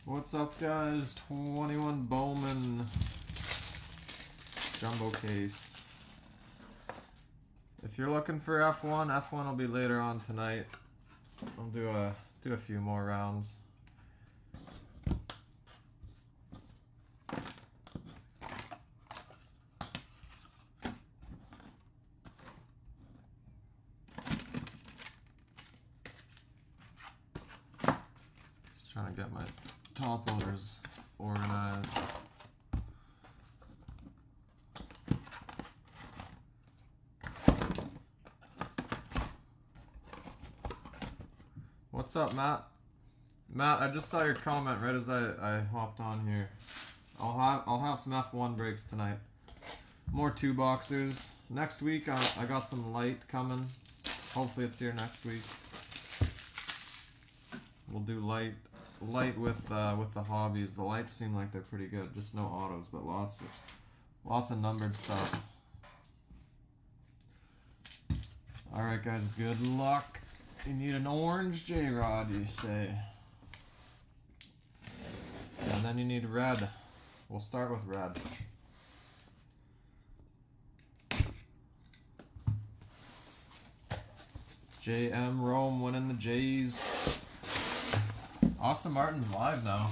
What's up, guys? 21 Bowman jumbo case. If you're looking for F1 will be later on tonight. I'll do a few more rounds. Just trying to get my top loaders organized. What's up, Matt? Matt, I just saw your comment right as I hopped on here. I'll have some F1 breaks tonight. More 2-boxers. Next week I got some light coming. Hopefully it's here next week. We'll do light with the hobbies. The lights seem like they're pretty good. Just no autos, but lots of numbered stuff. All right, guys. Good luck. You need an orange J-Rod, you say. And then you need red. We'll start with red. JM Rome winning the Jays. Austin Martin's live now.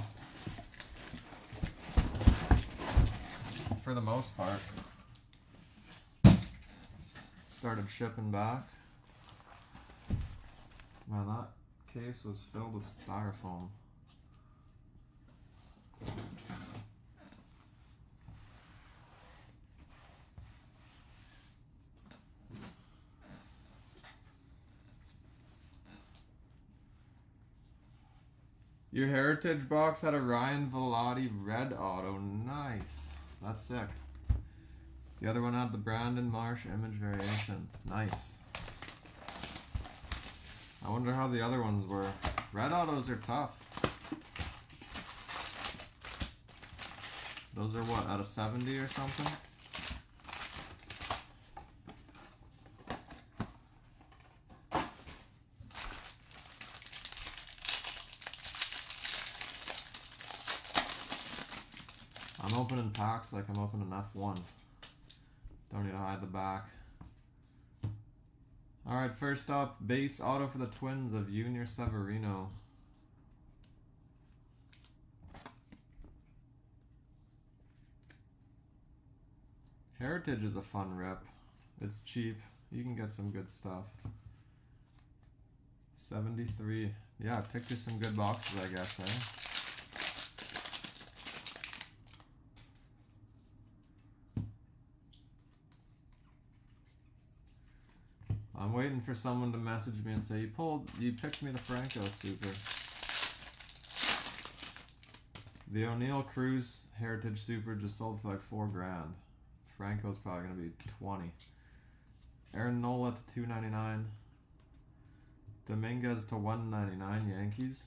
For the most part. Started shipping back. Man, that case was filled with styrofoam. Your Heritage box had a Ryan Vellotti red auto. Nice. That's sick. The other one had the Brandon Marsh image variation. Nice. I wonder how the other ones were. Red autos are tough. Those are what, out of 70 or something? I'm opening packs like I'm opening F1. Don't need to hide the back. Alright, first up, base auto for the Twins of Junior Severino. Heritage is a fun rip. It's cheap. You can get some good stuff. 73. Yeah, I picked you some good boxes, I guess, eh? I'm waiting for someone to message me and say, you picked me the Franco Super. The O'Neill Cruz Heritage Super just sold for like $4 grand. Franco's probably gonna be 20. Aaron Nola to $2.99. Dominguez to $1.99 Yankees.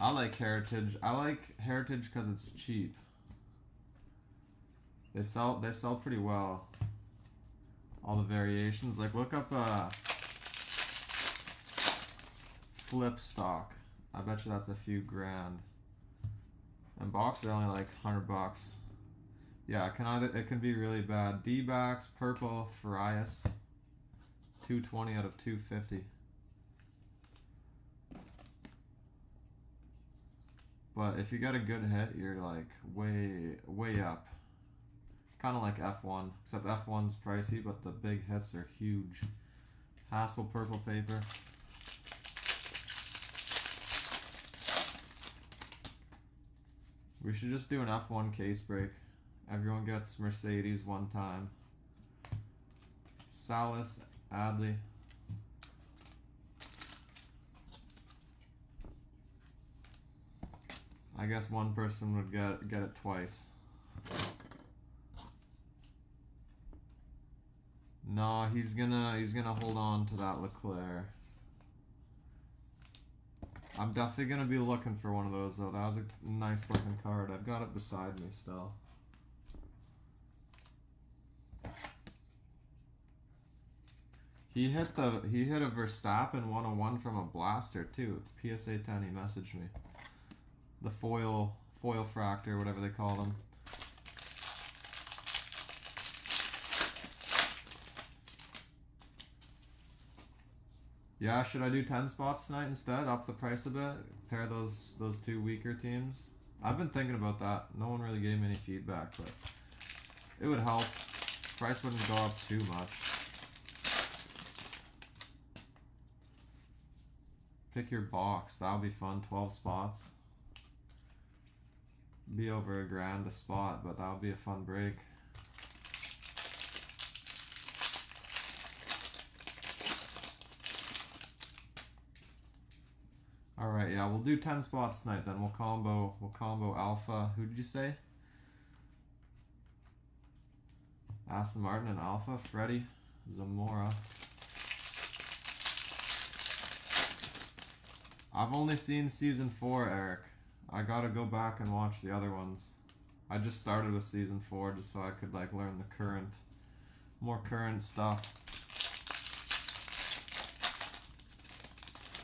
I like Heritage. I like Heritage because it's cheap. They sell pretty well. All the variations. Like look up flip stock. I bet you that's a few grand. And boxes are only like $100. Yeah, it can be really bad. D-backs, purple, Farias. 220 out of 250. But if you got a good hit, you're like way up. Kind of like F1, except F1's pricey, but the big hits are huge. Hassel purple paper. We should just do an F1 case break. Everyone gets Mercedes one time. Salas, Adley. I guess one person would get it twice. No, he's gonna hold on to that Leclerc. I'm definitely gonna be looking for one of those though. That was a nice looking card. I've got it beside me still. He hit a Verstappen 101 from a blaster too. PSA 10. He messaged me. The foil fractor, whatever they call them. Yeah, should I do 10 spots tonight instead? Up the price a bit? Pair those two weaker teams? I've been thinking about that. No one really gave me any feedback, but it would help. Price wouldn't go up too much. Pick your box. That would be fun. 12 spots. Be over $1,000 a spot, but that would be a fun break. Alright, yeah, we'll do 10 spots tonight then. We'll combo Alpha. Who did you say? Aston Martin and Alpha. Freddie Zamora. I've only seen season 4, Eric. I gotta go back and watch the other ones. I just started with season 4 just so I could like learn the more current stuff.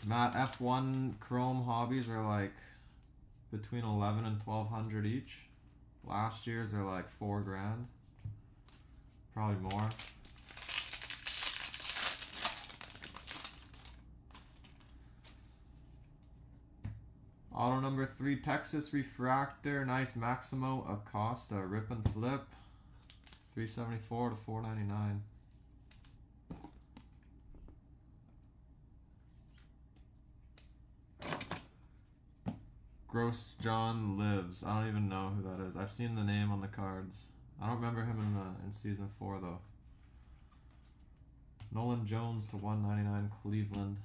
Matt, F1 Chrome hobbies are like between 11 and 1200 each. Last year's are like $4,000. Probably more. Auto number 3, Texas Refractor, nice Maximo Acosta, rip and flip, 374 to 499. Gross John Lives. I don't even know who that is. I've seen the name on the cards. I don't remember him in season 4 though. Nolan Jones to 199, Cleveland.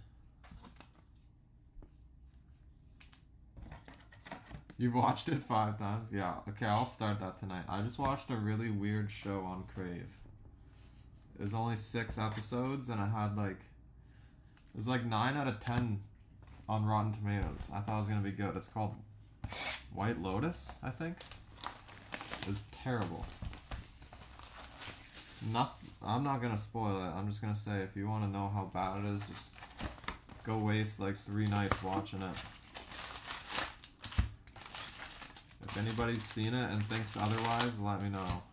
You've watched it 5 times? Yeah. Okay, I'll start that tonight. I just watched a really weird show on Crave. It was only 6 episodes, and I had like... It was like 9 out of 10 on Rotten Tomatoes. I thought it was going to be good. It's called White Lotus, I think. It was terrible. I'm not going to spoil it. I'm just going to say, if you want to know how bad it is, just go waste like 3 nights watching it. If anybody's seen it and thinks otherwise, let me know.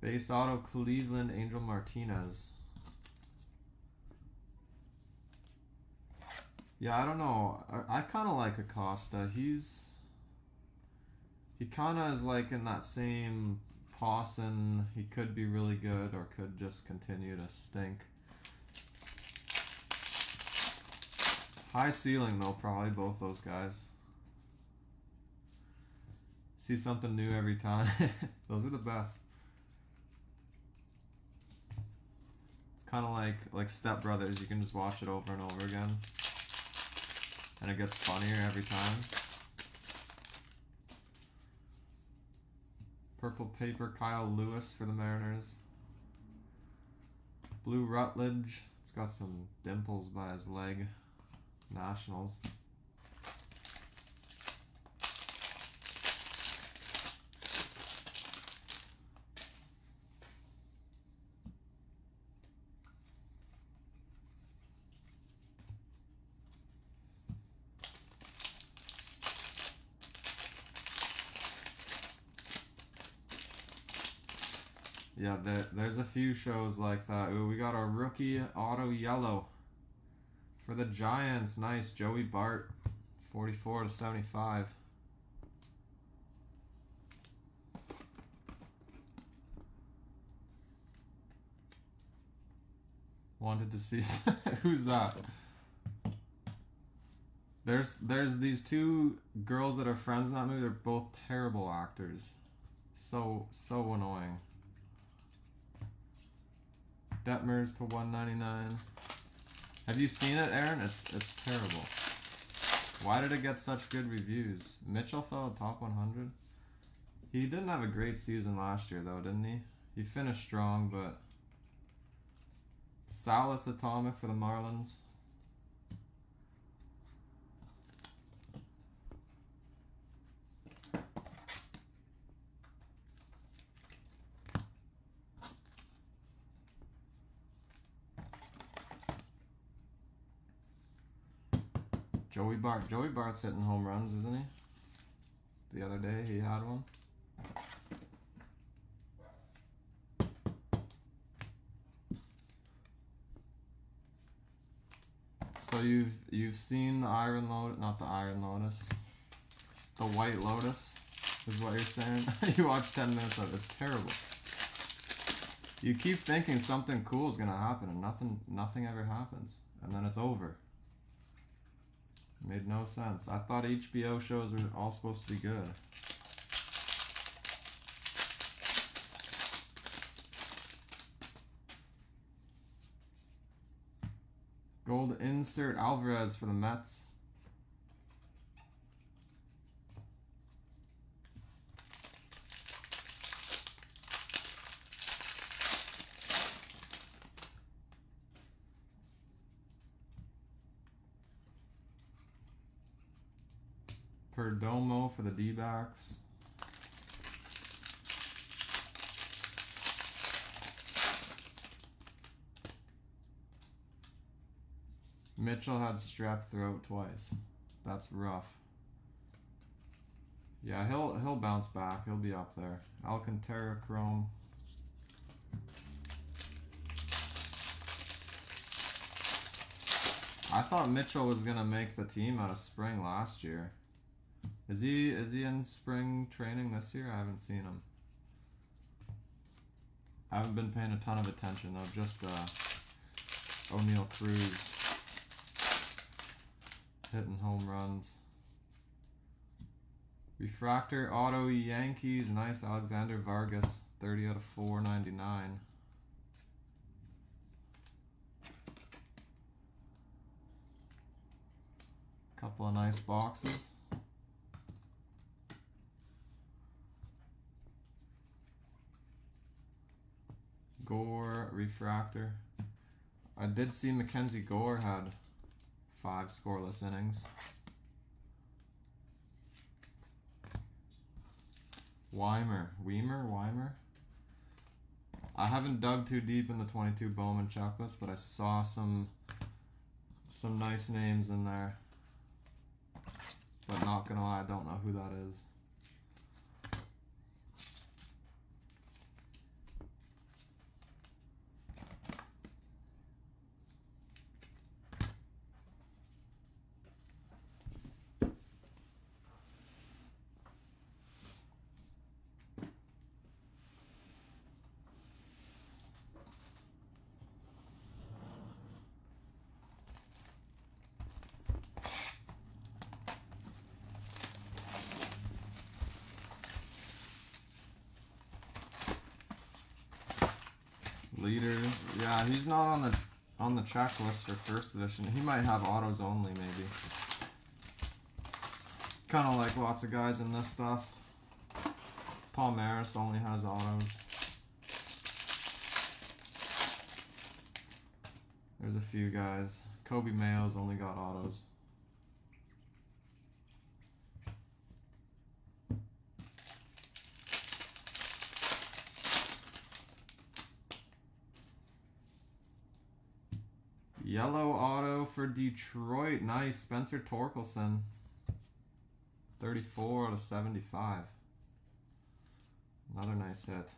Base auto Cleveland, Angel Martinez. Yeah, I don't know. I kind of like Acosta. He kind of is like in that same Pawson. He could be really good or could just continue to stink. High ceiling though, probably both those guys. See something new every time. Those are the best. It's kind of like Step Brothers. You can just watch it over and over again. And it gets funnier every time. Purple paper, Kyle Lewis for the Mariners. Blue Rutledge. It's got some dimples by his leg. Nationals. Yeah, there's a few shows like that. Ooh, we got our rookie auto yellow for the Giants. Nice, Joey Bart, 44 to 75. Wanted to see who's that? There's these 2 girls that are friends in that movie. They're both terrible actors. So annoying. Detmers to 199. Have you seen it, Aaron? It's terrible. Why did it get such good reviews? Mitchell fell top 100. He didn't have a great season last year though, didn't he? He finished strong, but Salas Atomic for the Marlins. Joey Bart. Joey Bart's hitting home runs, isn't he? The other day he had one. So you've seen the Iron Lotus, not the Iron Lotus, the White Lotus is what you're saying. You watch 10 minutes of it. It's terrible. You keep thinking something cool is gonna happen and nothing ever happens, and then it's over. Made no sense. I thought HBO shows were all supposed to be good. Gold insert Alvarez for the Mets. Perdomo for the D-backs. Mitchell had strep throat twice. That's rough. Yeah, he'll bounce back. He'll be up there. Alcantara Chrome. I thought Mitchell was gonna make the team out of spring last year. Is he in spring training this year? I haven't seen him. I haven't been paying a ton of attention though, just O'Neal Cruz hitting home runs. Refractor auto Yankees, nice. Alexander Vargas, 30 out of 499. Couple of nice boxes. Gore, refractor. I did see Mackenzie Gore had 5 scoreless innings. Weimer. I haven't dug too deep in the 22 Bowman checklist, but I saw some nice names in there. But not gonna lie, I don't know who that is. Leader, yeah, he's not on the checklist for first edition. He might have autos only, maybe. Kind of like lots of guys in this stuff. Paul Maris only has autos. There's a few guys. Kobe Mayo's only got autos. Yellow auto for Detroit. Nice. Spencer Torkelson. 34 out of 75. Another nice hit.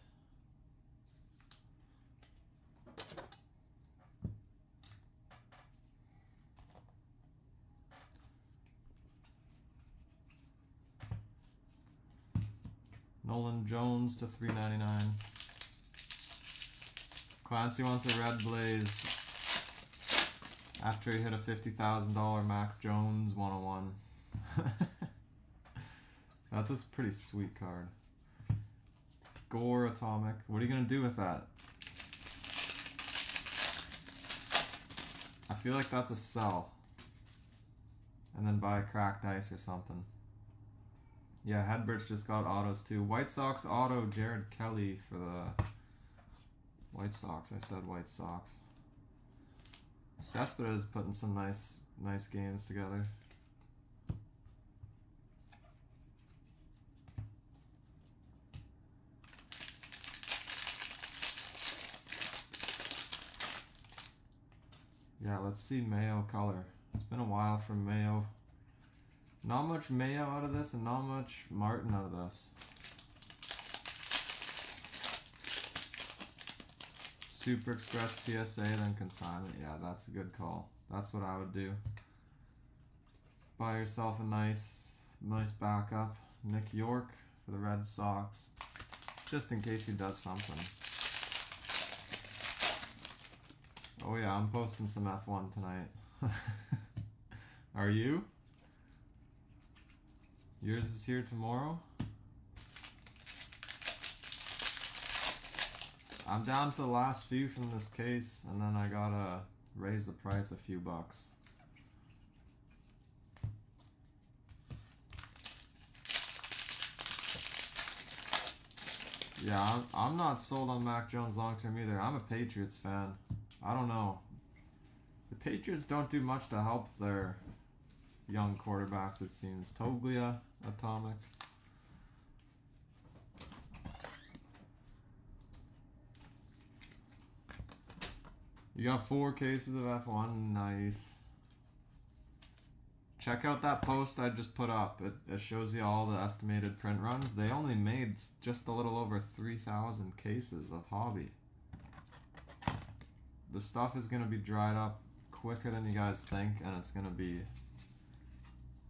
Nolan Jones to 399. Clancy wants a red blaze after he hit a $50,000 Mac Jones 101. That's a pretty sweet card. Gore Atomic. What are you going to do with that? I feel like that's a sell. And then buy a cracked ice or something. Yeah, Hedbert's just got autos too. White Sox auto, Jared Kelly for the White Sox. I said White Sox. Cespedes is putting some nice games together. Yeah, let's see Mayo color. It's been a while from Mayo. Not much Mayo out of this and not much Martin out of this. Super Express PSA, then consignment. Yeah, that's a good call. That's what I would do. Buy yourself a nice backup. Nick York for the Red Sox. Just in case he does something. Oh yeah, I'm posting some F1 tonight. Are you? Yours is here tomorrow? I'm down to the last few from this case, and then I gotta raise the price a few bucks. Yeah, I'm not sold on Mac Jones long term either. I'm a Patriots fan. I don't know. The Patriots don't do much to help their young quarterbacks, it seems. Toglia, Atomic. You got 4 cases of F1. Nice. Check out that post I just put up. It shows you all the estimated print runs. They only made just a little over 3,000 cases of hobby. The stuff is going to be dried up quicker than you guys think, and it's going to be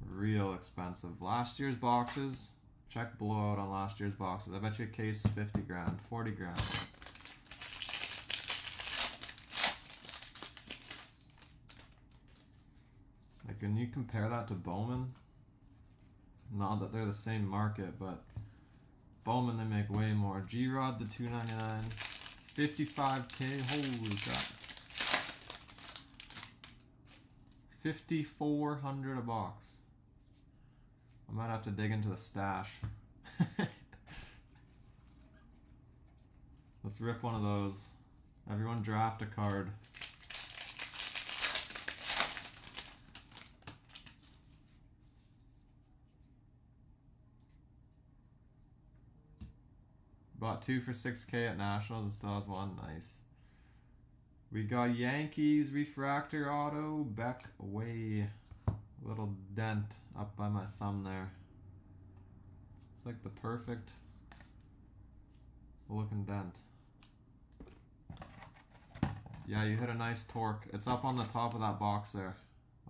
real expensive. Last year's boxes, check blowout on last year's boxes. I bet you a case 50 grand, 40 grand. Like, when you compare that to Bowman, not that they're the same market, but Bowman, they make way more. G-Rod to $299, 55K, holy crap. 5,400 a box. I might have to dig into the stash. Let's rip one of those. Everyone draft a card. Bought 2 for 6K at Nationals and still has 1. Nice. We got Yankees refractor auto. Beck away. Little dent up by my thumb there. It's like the perfect looking dent. Yeah, you hit a nice torque. It's up on the top of that box there.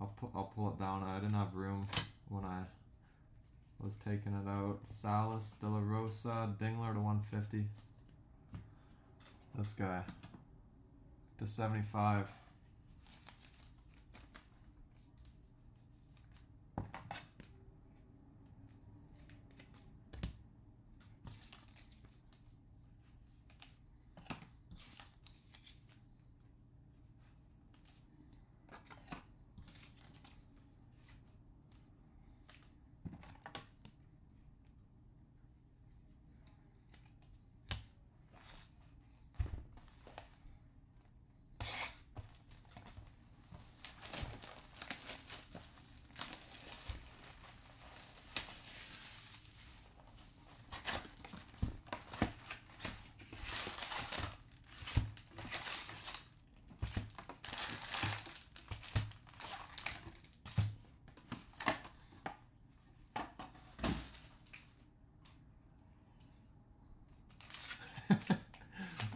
I'll pull it down. I didn't have room when I was taking it out. Salas, De La Rosa, Dingler to 150. This guy to 75.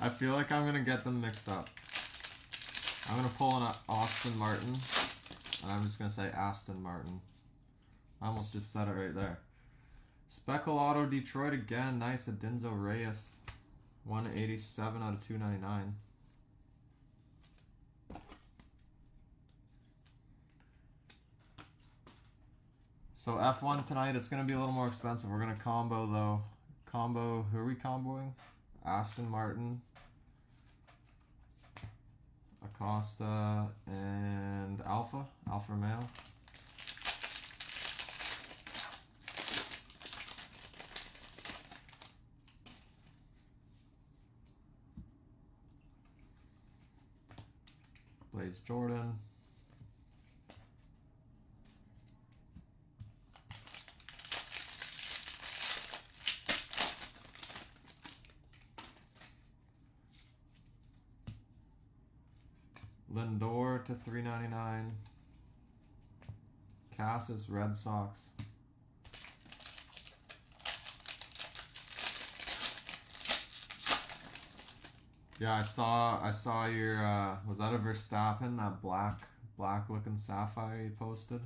I feel like I'm gonna get them mixed up. I'm gonna pull an Austin Martin, and I'm just gonna say Aston Martin. I almost just said it right there. Speckle Auto Detroit again. Nice. Adinzo Reyes. 187 out of 299. So F1 tonight, it's gonna be a little more expensive. We're gonna combo though. Combo, who are we comboing? Aston Martin, Acosta, and Alfa Romeo. Blaze Jordan. Lindor to 399. Cassis, Red Sox. Yeah, I saw your was that a Verstappen, that black looking sapphire you posted?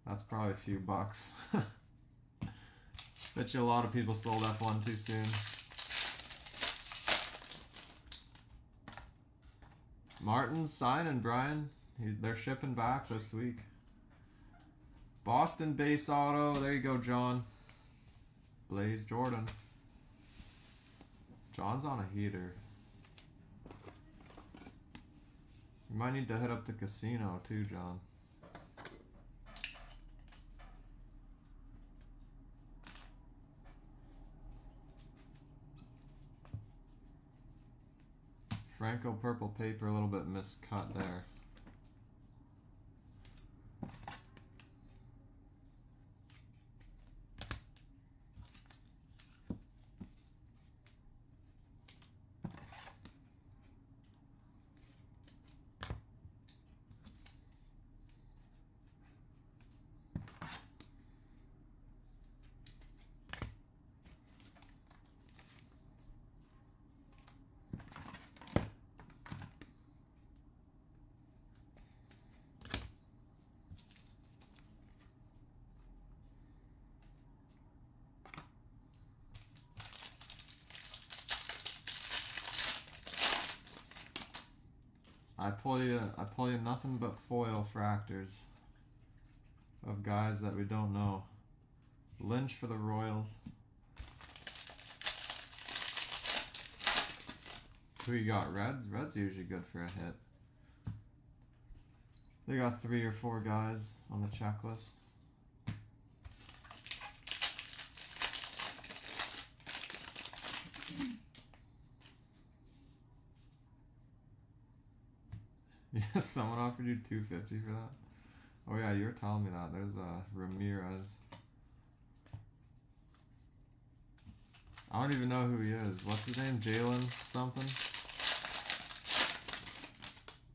That's probably a few bucks. Bet you a lot of people sold F1 too soon. Martin's signing, Brian. They're shipping back this week. Boston base auto. There you go, John. Blaze Jordan. John's on a heater. You might need to hit up the casino too, John. Franco purple paper, a little bit miscut there. I pull you nothing but foil fractors of guys that we don't know. Lynch for the Royals. Who you got? Reds? Reds usually good for a hit. They got 3 or 4 guys on the checklist. Yeah, someone offered you $250 for that. Oh yeah, you were telling me that. There's Ramirez. I don't even know who he is. What's his name? Jalen something?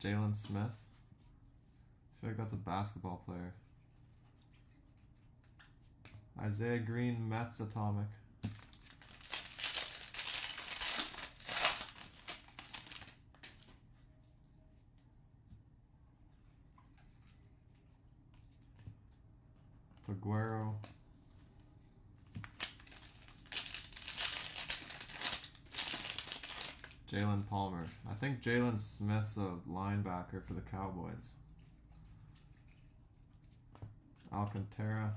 Jalen Smith? I feel like that's a basketball player. Isaiah Green, Mets Atomic. Aguero. Jalen Palmer. I think Jalen Smith's a linebacker for the Cowboys. Alcantara.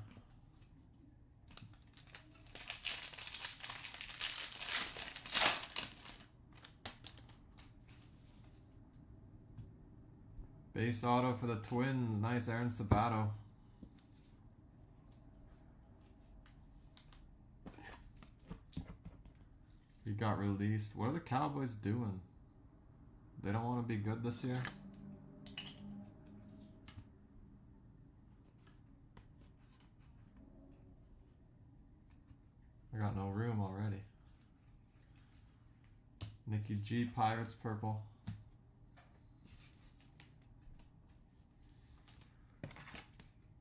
Base auto for the Twins. Nice, Aaron Sabato. He got released. What are the Cowboys doing? They don't want to be good this year? I got no room already. Nicky G, Pirates purple.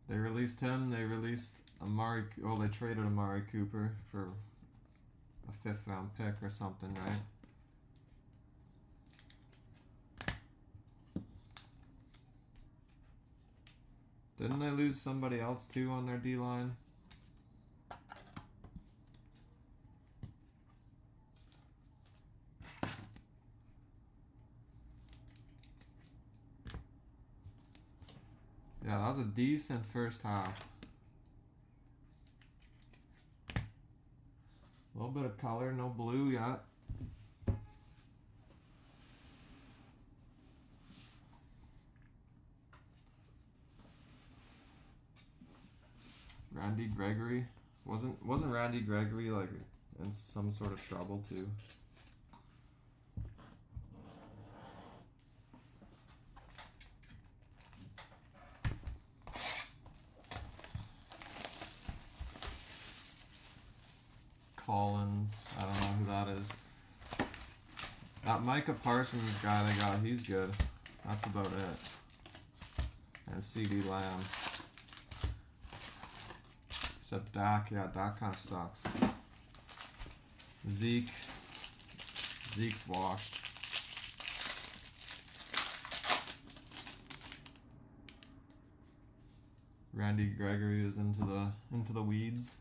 They released him. They released Amari. Oh, they traded Amari Cooper for a 5th round pick or something, right? Didn't they lose somebody else too on their D-line? Yeah, that was a decent first half. A little bit of color, no blue yet. Randy Gregory. Wasn't Randy Gregory like in some sort of trouble too? is. That Micah Parsons guy they got, he's good. That's about it. And CD Lamb. Except Dak, yeah, Dak kind of sucks. Zeke's washed. Randy Gregory is into the weeds.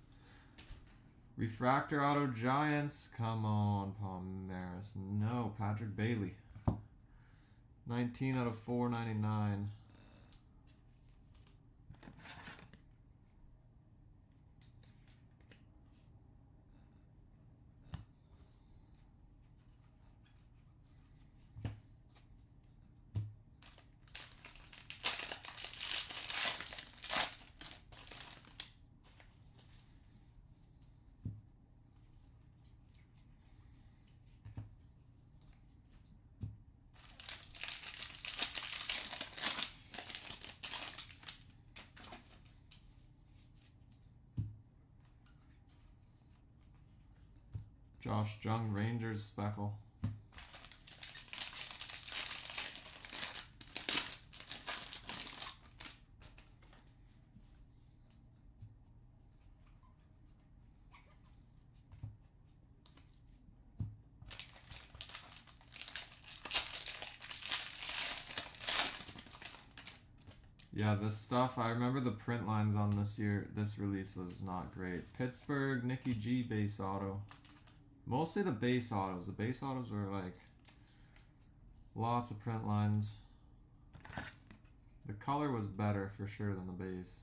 Refractor auto Giants. Come on, Palmaris. No, Patrick Bailey. 19 out of 499. Josh Jung, Rangers Speckle. Yeah, this stuff, I remember the print lines on this release was not great. Pittsburgh, Nicky G base auto. Mostly the base autos. The base autos were like lots of print lines. The color was better for sure than the base.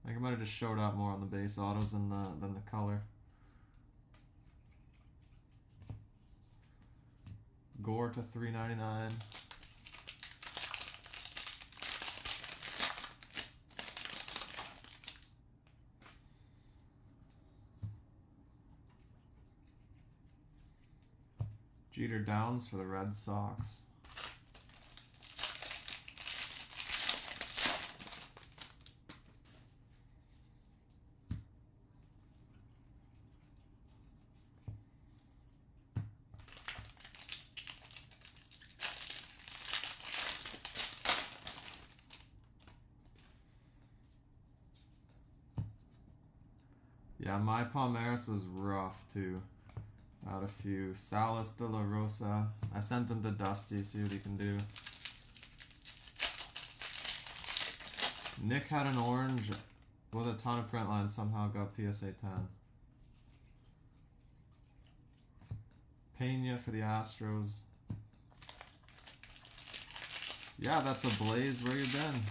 I think I might have just showed up more on the base autos than the color. Gore to $3.99. Jeter Downs for the Red Sox. Yeah, my Palmaris was rough too. Out a few. Salas de la Rosa. I sent him to Dusty, see what he can do. Nick had an orange with a ton of print lines, somehow got PSA 10. Pena for the Astros. Yeah, that's a Blaze. Where you been?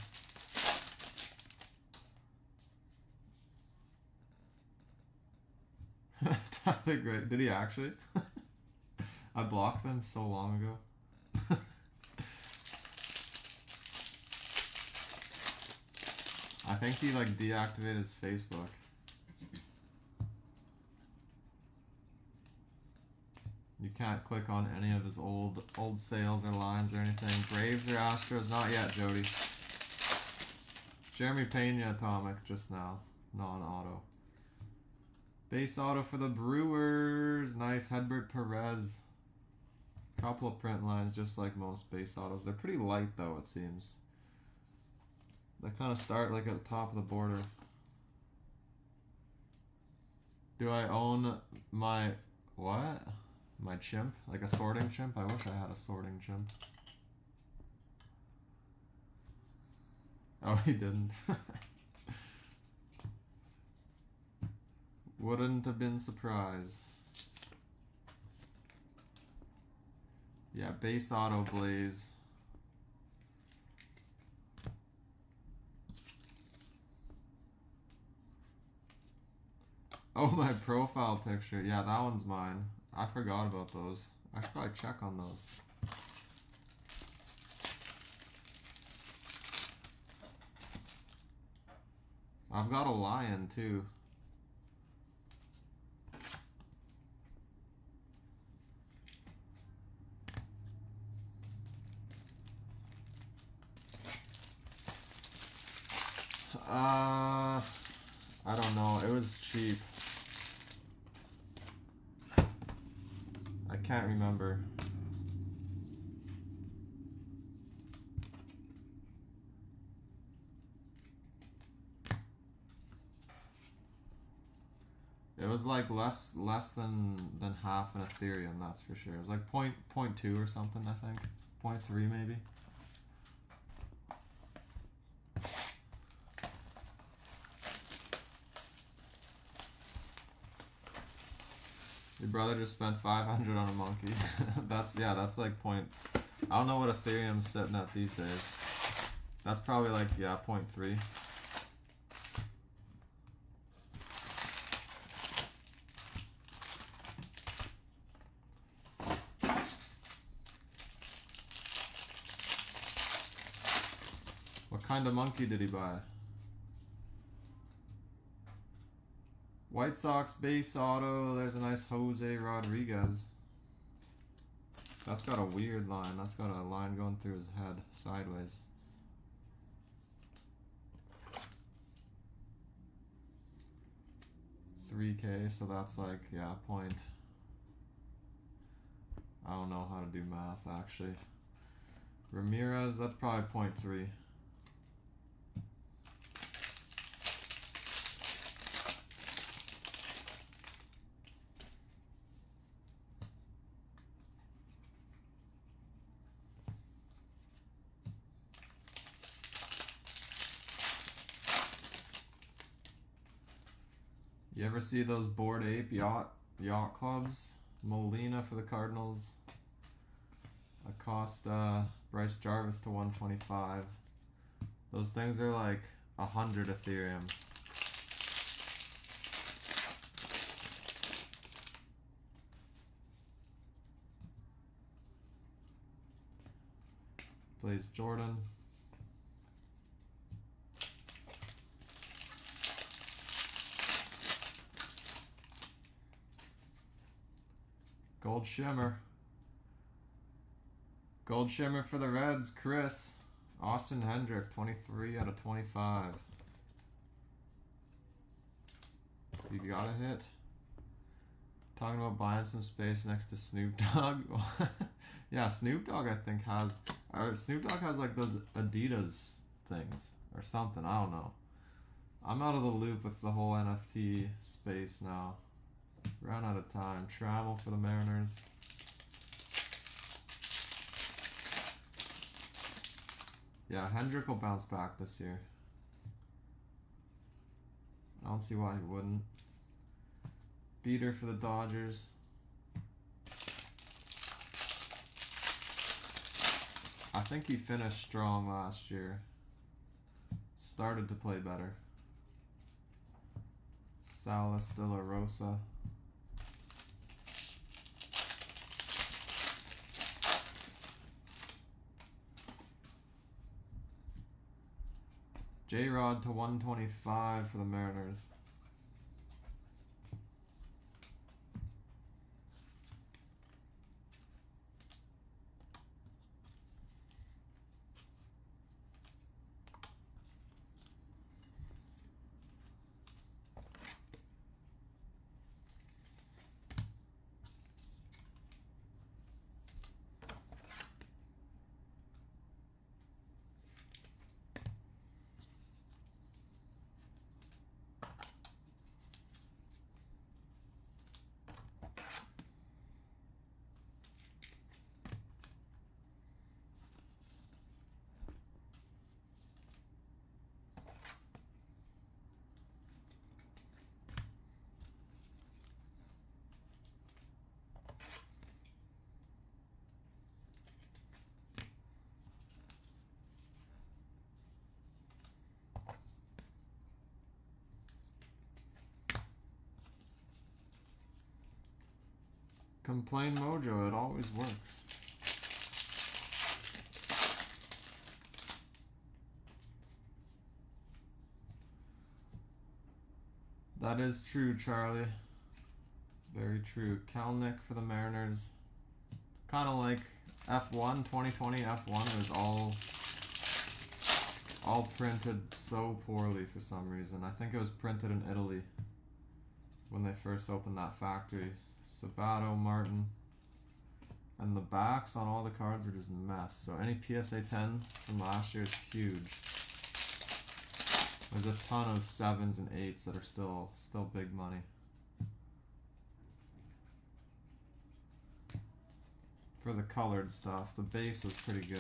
Tyler Gray. Did he actually? I blocked them so long ago. I think he like deactivated his Facebook. You can't click on any of his old sales or lines or anything. Braves or Astros? Not yet, Jody. Jeremy Pena Atomic just now. Non-auto. Base auto for the Brewers. Nice. Hedbert Perez. Couple of print lines, just like most base autos. They're pretty light, though, it seems. They kind of start like at the top of the border. Do I own my... what? My chimp? Like a sorting chimp? I wish I had a sorting chimp. Oh, he didn't. Wouldn't have been surprised. Yeah, base auto Blaze. Oh, my profile picture. Yeah, that one's mine. I forgot about those. I should probably check on those. I've got a lion too. I don't know. It was cheap. can't remember. It was like less than half an Ethereum, that's for sure. It was like point two or something, I think. 0.3 maybe. Your brother just spent 500 on a monkey. That's like point. I don't know what Ethereum's sitting at these days. That's probably like 0.3. What kind of monkey did he buy? White Sox base auto. There's a nice Jose Rodriguez. That's got a weird line. That's got a line going through his head sideways. $3K, so that's like, point. I don't know how to do math actually. Ramirez, that's probably 0.3. You ever see those Bored Ape yacht clubs? Molina for the Cardinals. Acosta, Bryce Jarvis to 125. Those things are like 100 Ethereum. Plays Jordan. Gold Shimmer. Gold Shimmer for the Reds, Chris. Austin Hendrick, 23 out of 25. You got a hit. Talking about buying some space next to Snoop Dogg. Yeah, Snoop Dogg I think has... Snoop Dogg has like those Adidas things or something. I don't know. I'm out of the loop with the whole NFT space now. Ran out of time. Trammell for the Mariners. Yeah, Hendrick will bounce back this year. I don't see why he wouldn't. Beater for the Dodgers. I think he finished strong last year. Started to play better. Salas de la Rosa. J-Rod to 125 for the Mariners. Complain Mojo, it always works. That is true, Charlie. Very true. Kalnick for the Mariners. It's kind of like F1, 2020 F1 was all printed so poorly for some reason. I think it was printed in Italy when they first opened that factory. Sabato, Martin. backs on all the cards are just mess. So any PSA 10 from last year is huge. There's a ton of 7s and 8s that are still big money. For the colored stuff, the base was pretty good.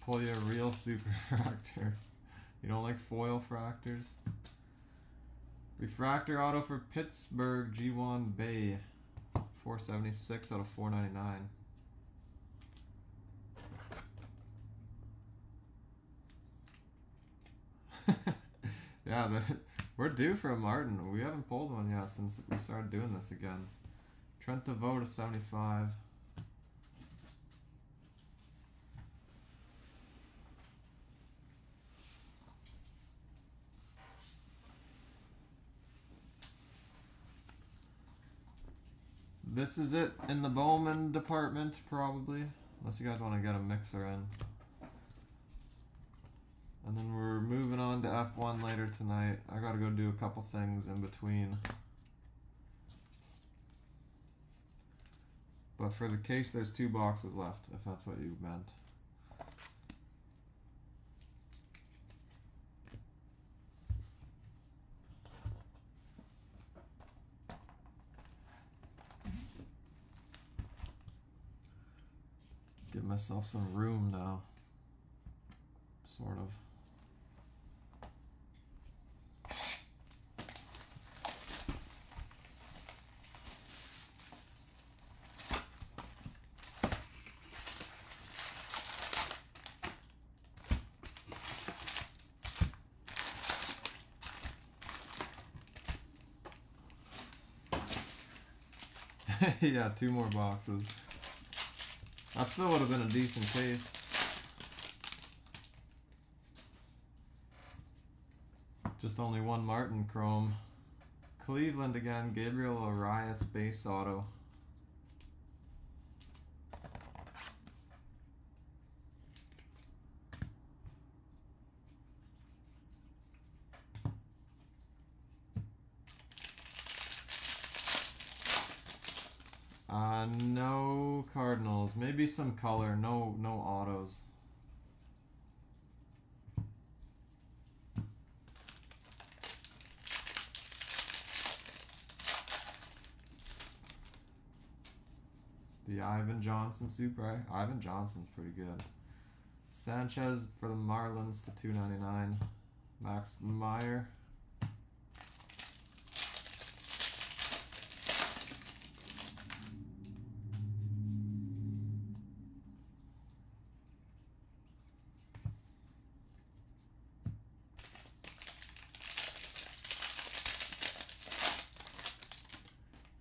Pull you a real super fractor. You don't like foil fractors? Refractor auto for Pittsburgh, G1 Bay. 476 out of 499. Yeah, we're due for a Martin. We haven't pulled one yet since we started doing this again. Trent DeVoe to 75. This is it in the Bowman department, probably. Unless you guys want to get a mixer in. And then we're moving on to F1 later tonight. I gotta go do a couple things in between. But for the case, there's 2 boxes left, if that's what you meant. Give myself some room now. Sort of. Yeah, 2 more boxes. That still would have been a decent case. Just only 1 Martin Chrome. Cleveland again, Gabriel Arias base auto. No Cardinals. Maybe some color. No autos. The Ivan Johnson Super. Ivan Johnson's pretty good. Sanchez for the Marlins to 299. Max Meyer.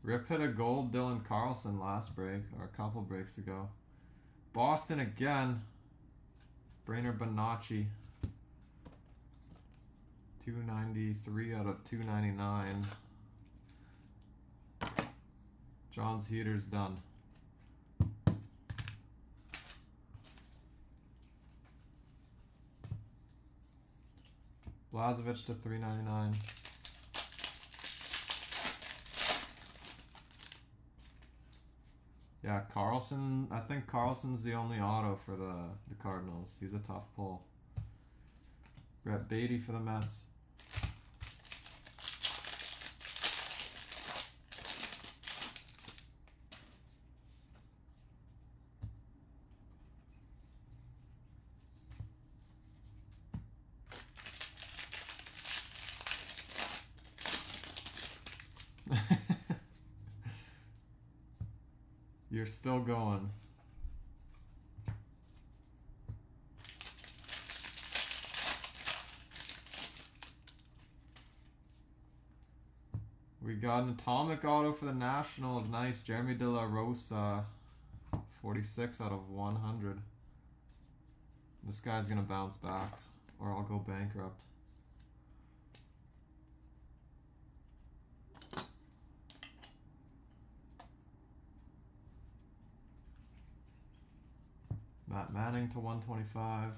Rip hit a gold Dylan Carlson last break, or a couple breaks ago. Boston again. Brainer Bonacci. 293 out of 299. John's heater's done. Blazovic to 399. Yeah, Carlson. I think Carlson's the only auto for the Cardinals. He's a tough pull. Brett Beatty for the Mets. You're still going. We got an atomic auto for the Nationals. Nice. Jeremy De La Rosa. 46 out of 100. This guy's going to bounce back, or I'll go bankrupt. Matt Manning to 125.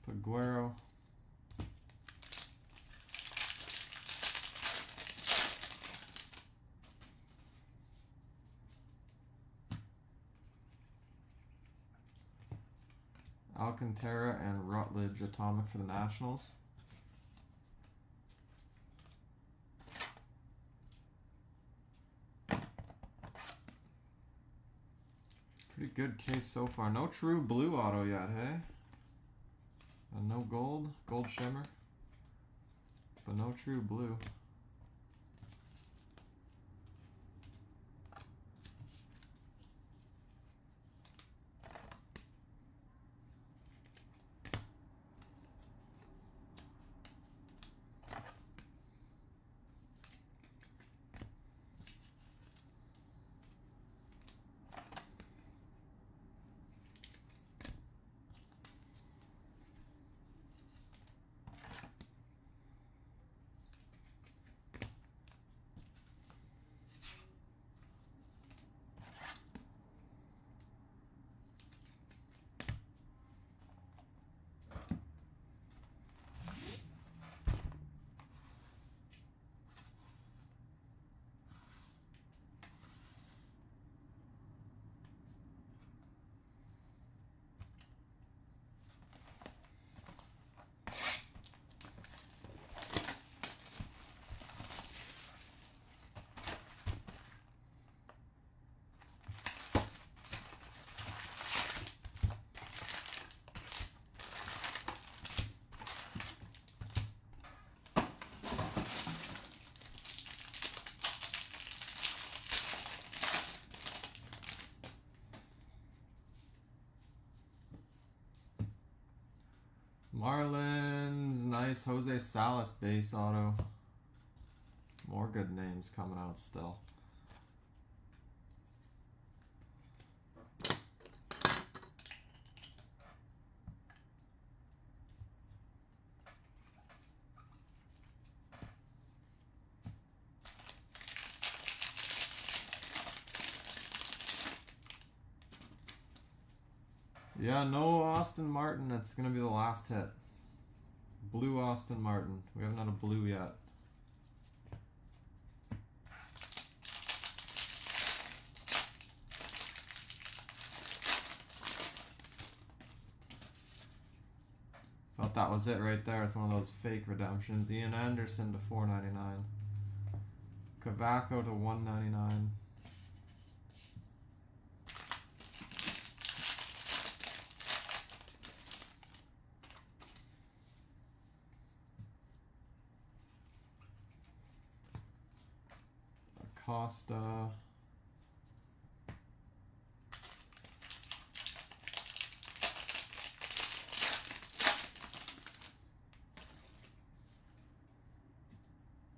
Paguero. Alcantara and Rutledge Atomic for the Nationals. Pretty good case so far. No true blue auto yet, hey? And no gold shimmer, but no true blue. Marlins, nice Jose Salas base auto. More good names coming out still. Yeah, no Austin Martin. That's going to be the last hit. Blue Austin Martin. We haven't had a blue yet. Thought that was it right there. It's one of those fake redemptions. Ian Anderson to $4.99. Cavaco to $1.99. Costa.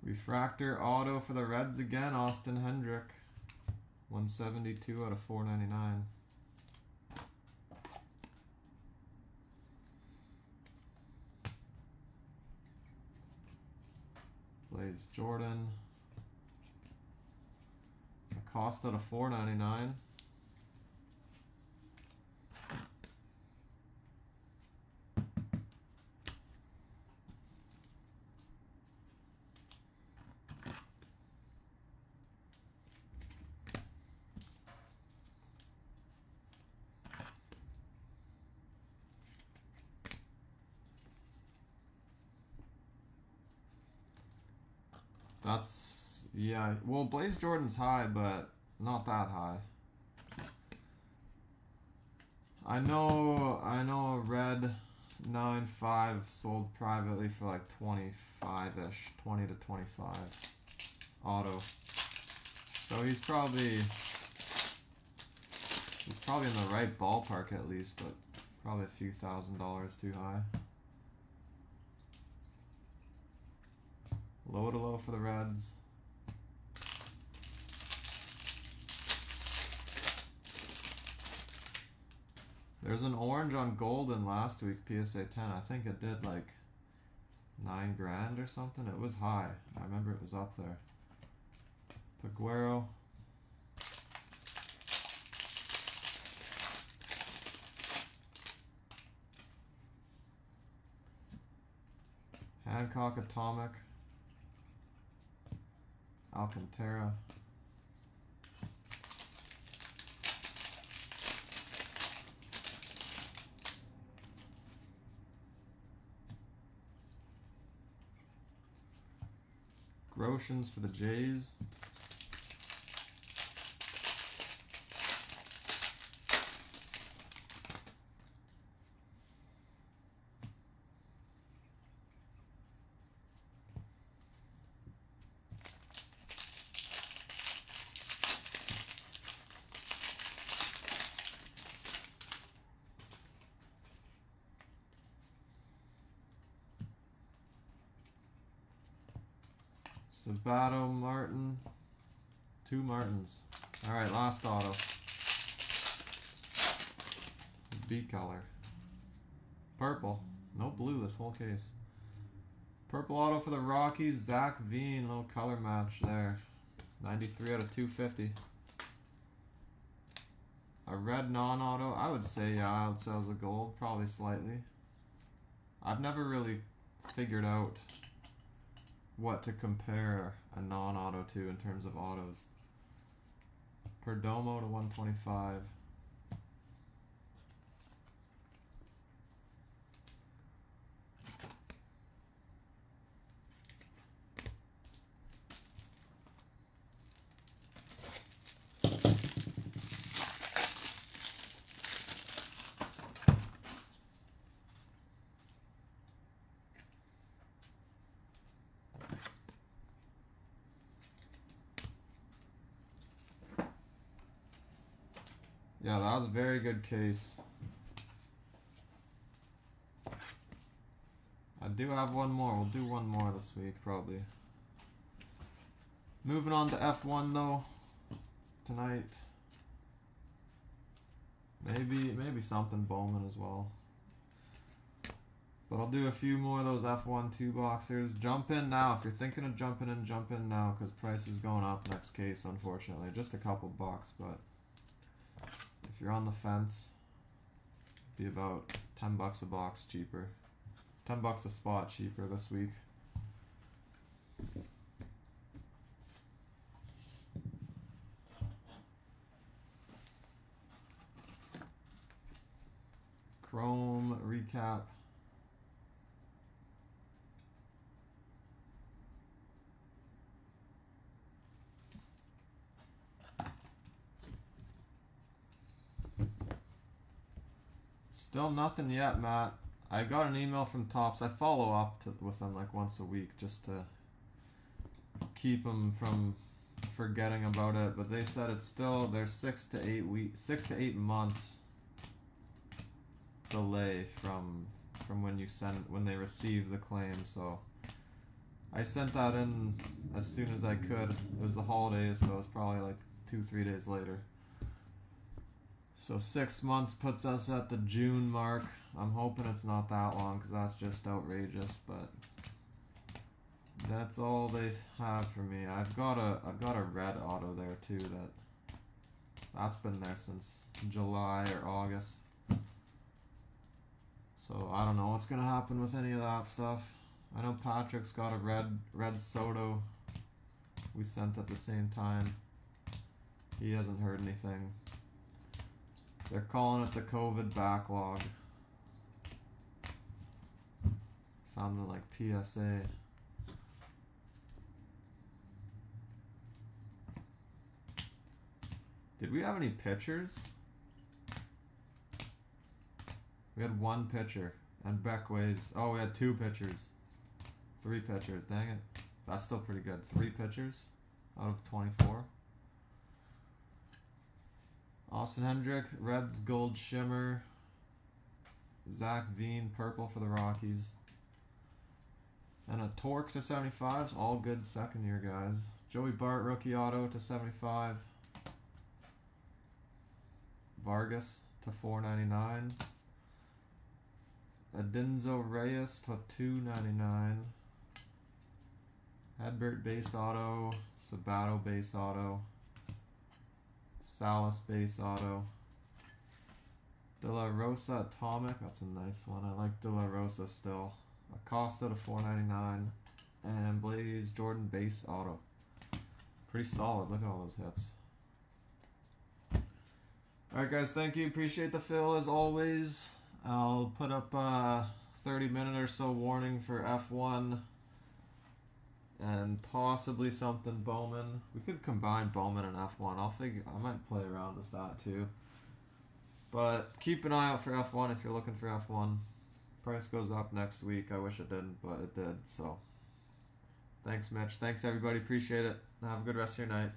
Refractor auto for the Reds again, Austin Hendrick. 172 out of 499. Blaze Jordan. Cost out of $4.99. That's, yeah, well, Blaze Jordan's high, but not that high. I know a red 9.5 sold privately for like 25-ish, 20 to 25 auto. So he's probably in the right ballpark at least, but probably a few $1,000s too high. Low to low for the Reds. There's an orange on Golden last week, PSA 10. I think it did like $9 or something. It was high. I remember it was up there. Paguero. Hancock Atomic. Alcantara. Groshans for the Jays. Sabato Martin. 2 Martins. Alright, last auto. B color. Purple. No blue this whole case. Purple auto for the Rockies. Zach Veen. Little color match there. 93 out of 250. A red non-auto. I would say, yeah, outsells the gold. Probably slightly. I've never really figured out what to compare a non-auto to in terms of autos. Perdomo to 125. Yeah, that was a very good case. I do have one more. We'll do one more this week, probably. Moving on to F1 though. Tonight. Maybe something Bowman as well. But I'll do a few more of those F1 2-boxers. Jump in now. If you're thinking of jumping in, jump in now, because price is going up next case, unfortunately. Just a couple bucks, but if you're on the fence, it'd be about 10 bucks a box cheaper. 10 bucks a spot cheaper this week. Chrome recap. Still nothing yet, Matt. I got an email from Topps. I follow up with them like once a week just to keep them from forgetting about it. But they said it's still there's 6 to 8 months delay from when you when they receive the claim. So I sent that in as soon as I could. It was the holidays, so it's probably like 2-3 days later. So 6 months puts us at the June mark. I'm hoping it's not that long because that's just outrageous, but that's all they have for me. I've got a red auto there too that's been there since July or August. So I don't know what's gonna happen with any of that stuff. I know Patrick's got a red Soto we sent at the same time. He hasn't heard anything. They're calling it the COVID backlog. Sounding like PSA. Did we have any pitchers? We had 1 pitcher. And Beck weighs... Oh, we had 2 pitchers. 3 pitchers. Dang it. That's still pretty good. 3 pitchers out of 24. Austin Hendrick, Reds Gold Shimmer. Zach Veen, purple for the Rockies. And a Torque to 75. All good second year guys. Joey Bart, rookie auto to 75. Vargas to 499. Adinzo Reyes to 299. Hedbert base auto. Sabato base auto. Salas base auto. De La Rosa Atomic. That's a nice one. I like De La Rosa still. Acosta to 499. And Blaze Jordan base auto. Pretty solid. Look at all those hits. Alright guys, thank you. Appreciate the fill as always. I'll put up a 30-minute or so warning for F1. And possibly something Bowman. We could combine Bowman and F1. I might play around with that too. But keep an eye out for F1 if you're looking for F1. Price goes up next week. I wish it didn't, but it did. So thanks, Mitch. Thanks, everybody. Appreciate it. Have a good rest of your night.